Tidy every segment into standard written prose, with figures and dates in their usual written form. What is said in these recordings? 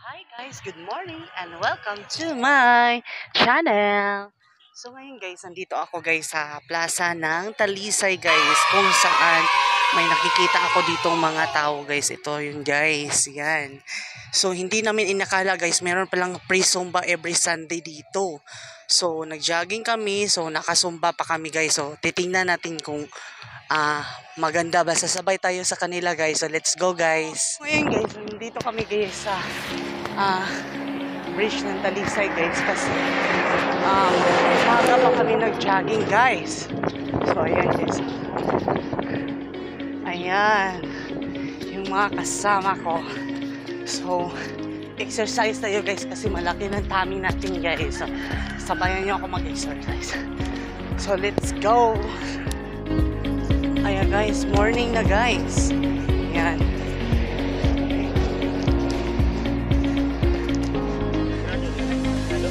Hi guys, good morning and welcome to my channel. So ngayon guys, nandito ako guys sa plaza ng Talisay guys, kung saan may nakikita ako ditong mga tao guys. Ito yun guys, yan. So hindi namin inakala guys, meron palang pre-zumba every Sunday dito. So nag-jogging kami, so nakasumba pa kami guys. So titingnan natin kung maganda ba, sasabay tayo sa kanila guys. So let's go guys. Ngayon guys, nandito kami guys sa bridge ng Talisay guys, kasi umaga pa kami nag-jogging guys. So ayan guys, ayan yung mga kasama ko. So exercise tayo guys, kasi malaki ng tummy natin guys. So sabayan nyo ako mag-exercise. So let's go. Ayan guys, morning na guys. Ayan.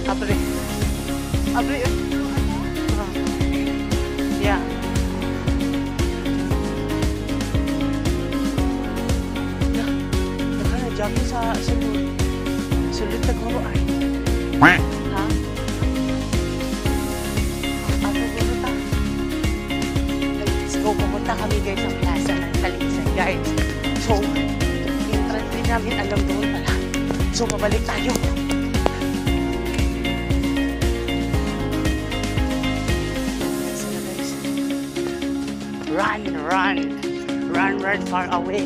Abre. Yeah. Jogging sa sulod na guro ay. Ha? Pumunta. Let's go, pumunta kami guys sa plaza ng Talisay guys. So, entrance din namin alam doon pala. So, pabalik tayo. Run far away.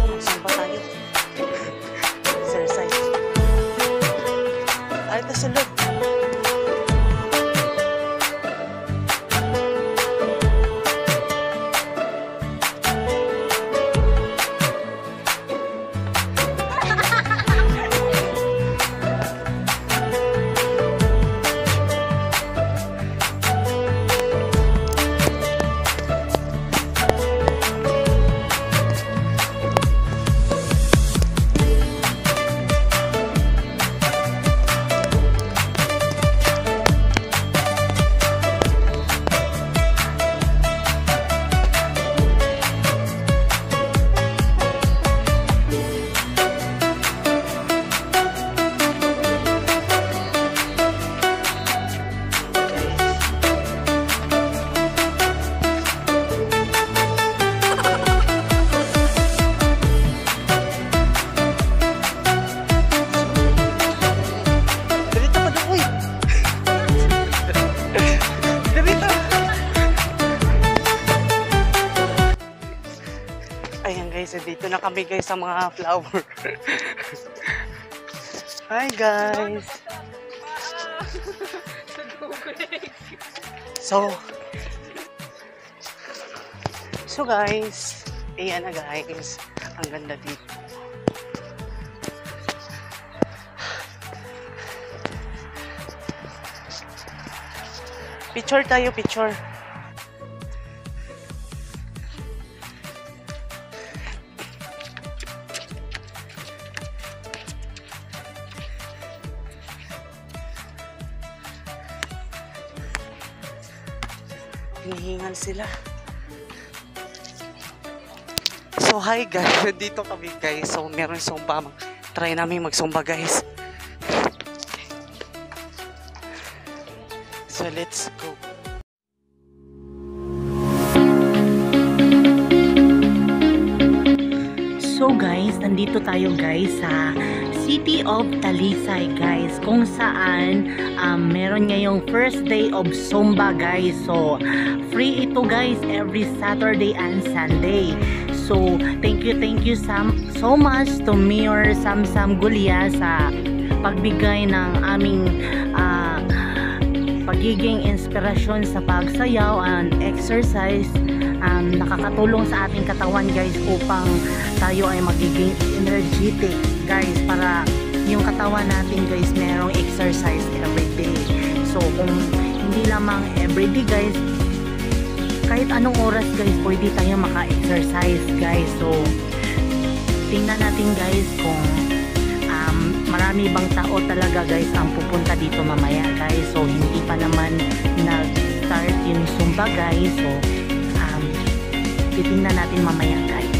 Magsumba tayo. Exercise. Ay, ito sulod. Ayan guys, dito na kami guys sa mga flower. Hi guys. So guys, ayan na guys, ang ganda dito. Picture tayo, picture. Hinihingal sila. So hi guys, dito kami guys. So meron sumba, try namin magsumba guys. So let's go. So guys, nandito tayo guys sa City of Talisay guys, kung saan meron ngayong first day of Zumba guys. So free ito guys every Saturday and Sunday. So thank you so much to Mayor Samsam Gulia sa pagbigay ng aming pagiging inspirasyon sa pagsayaw and exercise nakakatulong sa ating katawan guys upang tayo ay magiging energetic guys, para yung katawan natin guys merong exercise everyday. So kung hindi lamang everyday guys, kahit anong oras guys pwede tayo maka-exercise guys. So tingnan natin guys kung marami bang tao talaga guys ang pupunta dito mamaya guys. So hindi pa naman nag-start yung Zumba guys. So titingnan natin mamaya guys.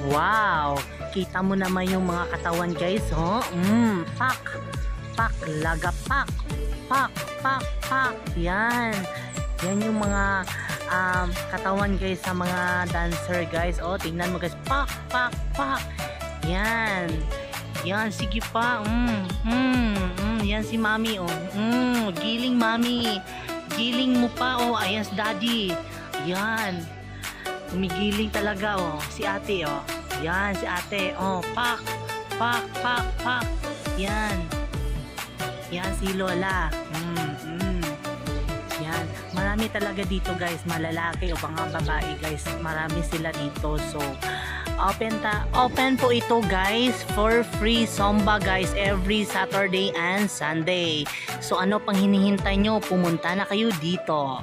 Wow! Kita mo naman yung mga katawan guys, oh. Pak! Pak! Lagapak! Pak! Pak! Pak! Yan! Yan yung mga katawan guys sa mga dancer guys. Oh, tingnan mo guys. Pak! Pak! Pak! Yan! Yan, sige pa. Yan si mami, oh. Giling mami. Giling mo pa, oh. Ayan si daddy. Yan. Umigiling talaga, oh. Si ate, oh. Yan, si ate. Oh, pak. Pak, pak, pak. Yan. Yan si lola. Yan. Marami talaga dito guys. Malalaki o mga babae guys. Marami sila dito. So, open po ito guys for free Zumba guys every Saturday and Sunday. So ano pang hinihintay nyo? Pumunta na kayo dito.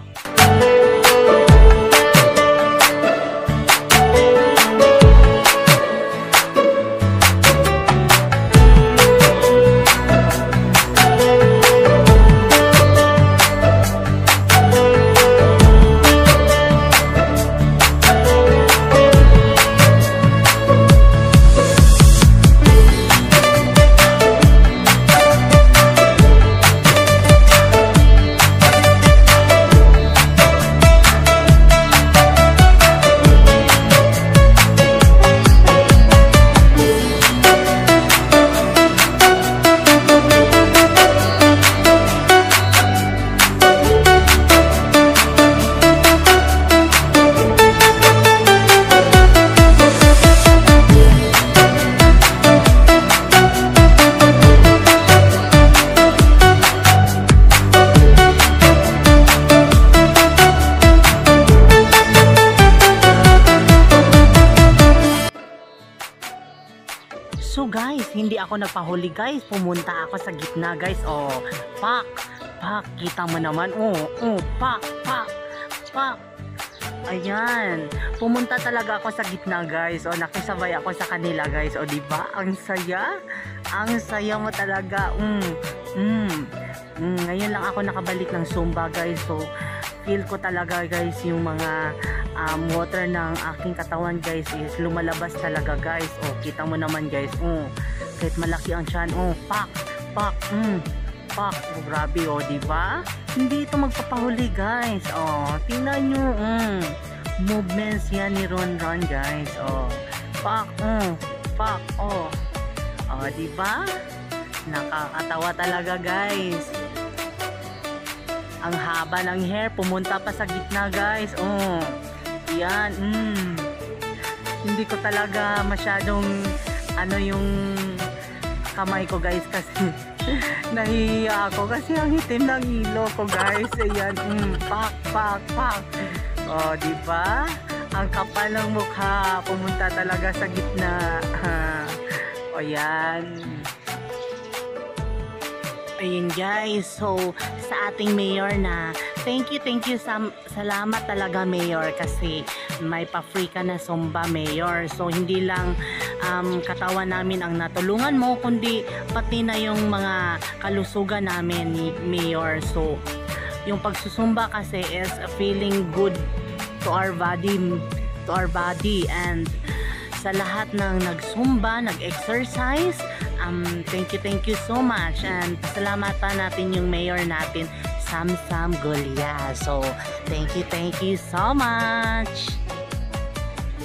hindi ako nagpahuli guys. Pumunta ako sa gitna guys. Oh, pak, pak. Kita mo naman. Oh, pak, pak, pak. Ayan. Pumunta talaga ako sa gitna guys. Oh, nakisabay ako sa kanila guys. Oh, diba? Ang saya. Ang saya mo talaga. Ngayon lang ako nakabalik ng Zumba guys. So, feel ko talaga guys yung mga water ng aking katawan guys is lumalabas talaga guys. Oh, kita mo naman guys. Oh, kahit malaki ang tiyan. Oh, pak, pak, pak. Oh, grabe oh, diba? Hindi ito magpapahuli guys. Oh, tingnan nyo. Movements yan ni Ron guys. Oh, pak, pak, oh. Oh, diba? Nakakatawa talaga guys. Ang haba ng hair, pumunta pa sa gitna guys. Oh, yan. Hindi ko talaga masyadong yung kamay ko guys kasi nahihiya ako kasi ang itim ng ilo ko guys. Ayan, pak, pak, pak. Oh, diba? Ang kapal ng mukha, pumunta talaga sa gitna. O yan. Ayun guys, so sa ating mayor na thank you salamat talaga mayor kasi may pa-free ka na Zumba mayor. So hindi lang katawan namin ang natulungan mo kundi pati na yung mga kalusugan namin ni mayor. So yung pagsusumba kasi is feeling good to our body and sa lahat ng nagsumba, nag-exercise. Thank you so much and pasalamatan natin yung mayor natin, Sam Golia. So, thank you so much.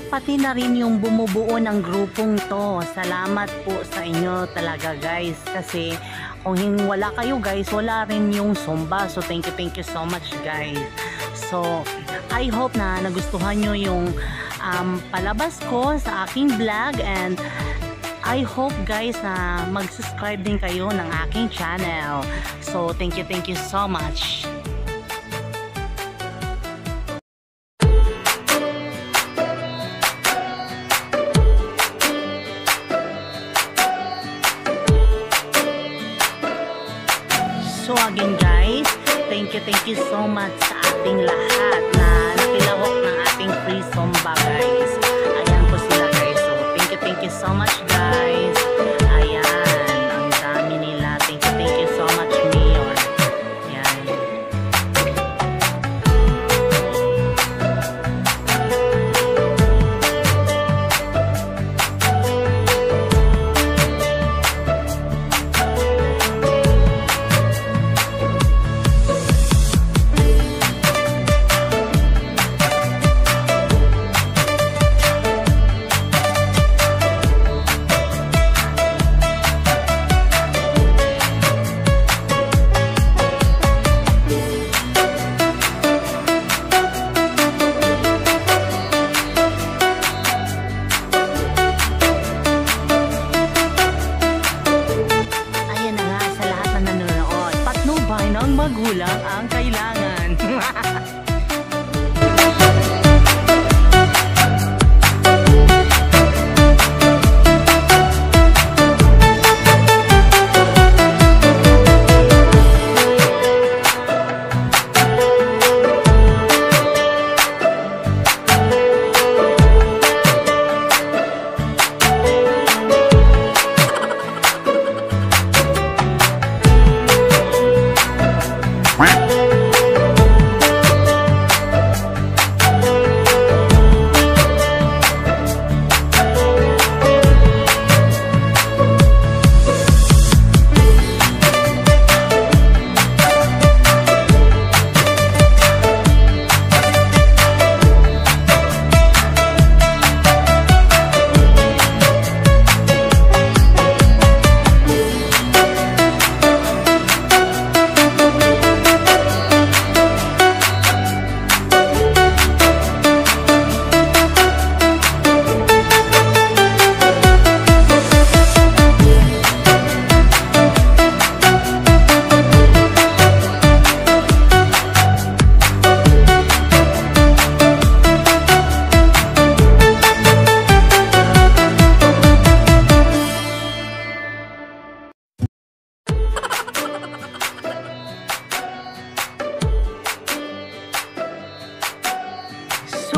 Pati na rin yung bumubuo ng grupong to. Salamat po sa inyo talaga guys kasi kung wala kayo guys, wala rin yung Zumba. So, thank you so much guys. So, I hope na nagustuhan nyo yung palabas ko sa aking vlog and I hope guys na mag-subscribe din kayo ng aking channel. So, thank you so much. So again guys, thank you so much sa ating lahat na nakilahok ng ating free Zumba guys. Ayan po sila guys. So thank you so much guys. Ayan, ang dami nila. Thank you so much mayor. Ayan. Magulang ang kailangan.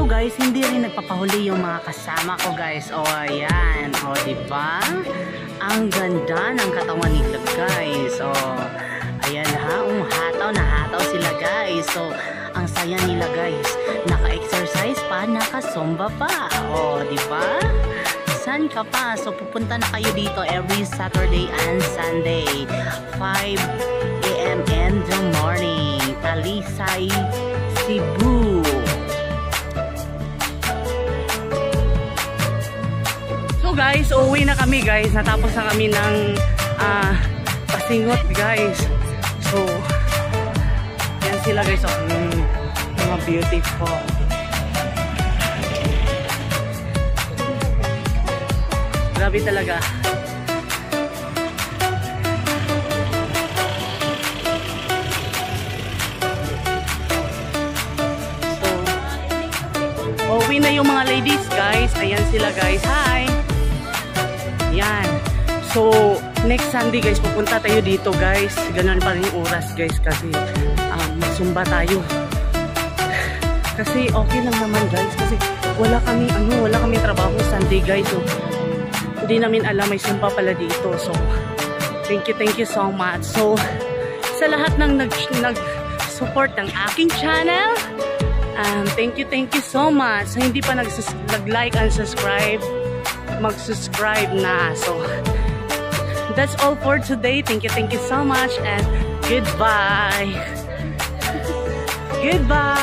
So guys, hindi rin nagpapahuli yung mga kasama ko guys. O ayan, o diba? Ang ganda ng katawan nila guys. O ayan ha, hataw sila guys. So ang saya nila guys, naka-exercise pa, naka-zumba pa. O diba? San ka pa? So pupunta na kayo dito every Saturday and Sunday 5 AM in the morning, Talisay, Cebu. So guys, uuwi na kami guys. Natapos na kami ng pasingot guys. So yan sila guys. Oh, mga beautiful. Grabe talaga. So, uwi na yung mga ladies guys. Ayan sila guys. Hi! Yan. So, next Sunday guys, pupunta tayo dito guys. Ganun pa rin yung oras guys kasi magsumba tayo. Kasi okay lang naman guys. Kasi wala kami trabaho Sunday guys. So, hindi namin alam may sumpa pala dito. So, thank you so much. So, sa lahat ng nag-support ng aking channel, thank you so much. Sa hindi pa nag-like and subscribe, mag-subscribe na. So, that's all for today. Thank you so much and goodbye. Goodbye.